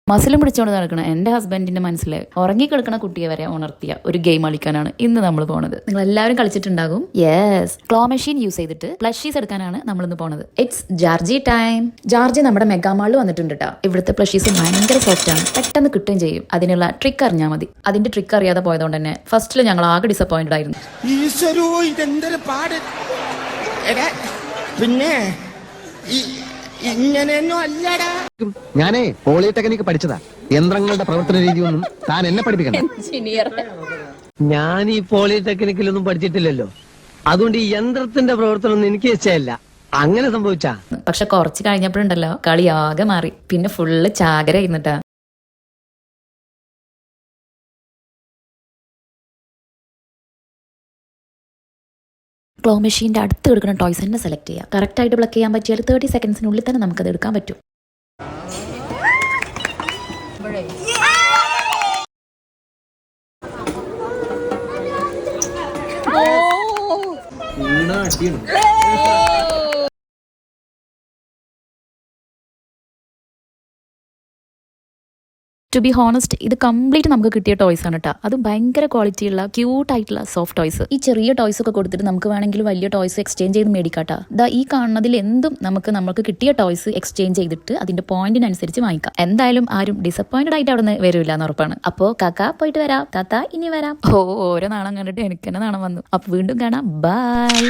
മസിലും പിടിച്ചുകൊണ്ട് നടക്കണം. എൻ്റെ ഹസ്ബൻഡിന്റെ മനസ്സിൽ ഉറങ്ങിക്കിടക്കണ കുട്ടിയെ വരെ ഉണർത്തിയ ഒരു ഗെയിം കളിക്കാനാണ് ഇന്ന് നമ്മൾ പോണത്. നിങ്ങൾ എല്ലാവരും കളിച്ചിട്ടുണ്ടാകും. യെസ്, ക്ലോ മെഷീൻ യൂസ് ചെയ്തിട്ട് പ്ലഷീസ് എടുക്കാനാണ് നമ്മൾ ഇന്ന് പോണത്. It's ജാർജി time. ജാർജി നമ്മുടെ മെഗാമാളിൽ വന്നിട്ടുണ്ട് കേട്ടോ. ഇവിടുത്തെ പ്ലഷീസ് ഭയങ്കര സോഫ്റ്റ് ആണ്, പെട്ടെന്ന് കിട്ടുകയും ചെയ്യും. അതിനുള്ള ട്രിക്ക് അറിഞ്ഞാൽ മതി. അതിന്റെ ട്രിക്ക് അറിയാതെ പോയതുകൊണ്ട് തന്നെ ഫസ്റ്റിൽ ഞങ്ങൾ ആകെ ഡിസപ്പോയിന്റഡ് ആയിരുന്നു. പിന്നെ ഇങ്ങനെയൊന്നും അല്ലടാ. ഞാനേ പോളിടെക്നിക് പഠിച്ചതാ. യന്ത്രങ്ങളുടെ പ്രവർത്തന രീതിയൊന്നും താൻ എന്നെ പഠിപ്പിക്കണ്ട. ഞാൻ ഈ പോളിടെക്നിക്കിലൊന്നും പഠിച്ചിട്ടില്ലല്ലോ, അതുകൊണ്ട് ഈ യന്ത്രത്തിന്റെ പ്രവർത്തനം എനിക്ക് ഇഷ്ടമല്ല. അങ്ങനെ സംഭവിച്ചാ. പക്ഷെ കുറച്ച് കഴിഞ്ഞപ്പോഴുണ്ടല്ലോ കളി ആകെ മാറി. പിന്നെ ഫുള്ള് ചാകര ആയിരുന്നിട്ടാ. ക്ലോ മെഷീൻ്റെ അടുത്ത് എടുക്കുന്ന ടോയ്സ് തന്നെ സെലക്ട് ചെയ്യുക. കറക്റ്റായിട്ട് പ്ലക്ക് ചെയ്യാൻ പറ്റിയാൽ 30 സെക്കൻഡ്സിനുള്ളിൽ തന്നെ നമുക്കത് എടുക്കാൻ പറ്റും. ടു ബി ഹോണസ്റ്റ്, ഇത് കംപ്ലീറ്റ് നമുക്ക് കിട്ടിയ ടോയ്സ് ആണ് കേട്ടോ. അതും ഭയങ്കര ക്വാളിറ്റിയുള്ള ക്യൂട്ട് ആയിട്ടുള്ള സോഫ്റ്റ് ടോയ്സ്. ഈ ചെറിയ ടോയ്സ് ഒക്കെ കൊടുത്തിട്ട് നമുക്ക് വേണമെങ്കിൽ വലിയ ടോയ്സ് എക്സ്ചേഞ്ച് ചെയ്ത് മേടിക്കാട്ടോ. ഈ കാണുന്നതിൽ എന്തും നമുക്ക് കിട്ടിയ ടോയ്സ് എക്സ്ചേഞ്ച് ചെയ്തിട്ട് അതിന്റെ പോയിന്റിനനുസരിച്ച് വാങ്ങിക്കാം. എന്തായാലും ആരും ഡിസപ്പോയിന്റഡ് ആയിട്ട് അവിടെ നിന്ന് വരില്ല എന്ന് ഉറപ്പാണ്. അപ്പോൾ കാക്ക പോയിട്ട് വരാം, താത്ത ഇനി വരാം. ഓരോ നാണം കണ്ടിട്ട് എനിക്ക് തന്നെ നാണം വന്നു. അപ്പൊ വീണ്ടും കാണാം. ബൈ.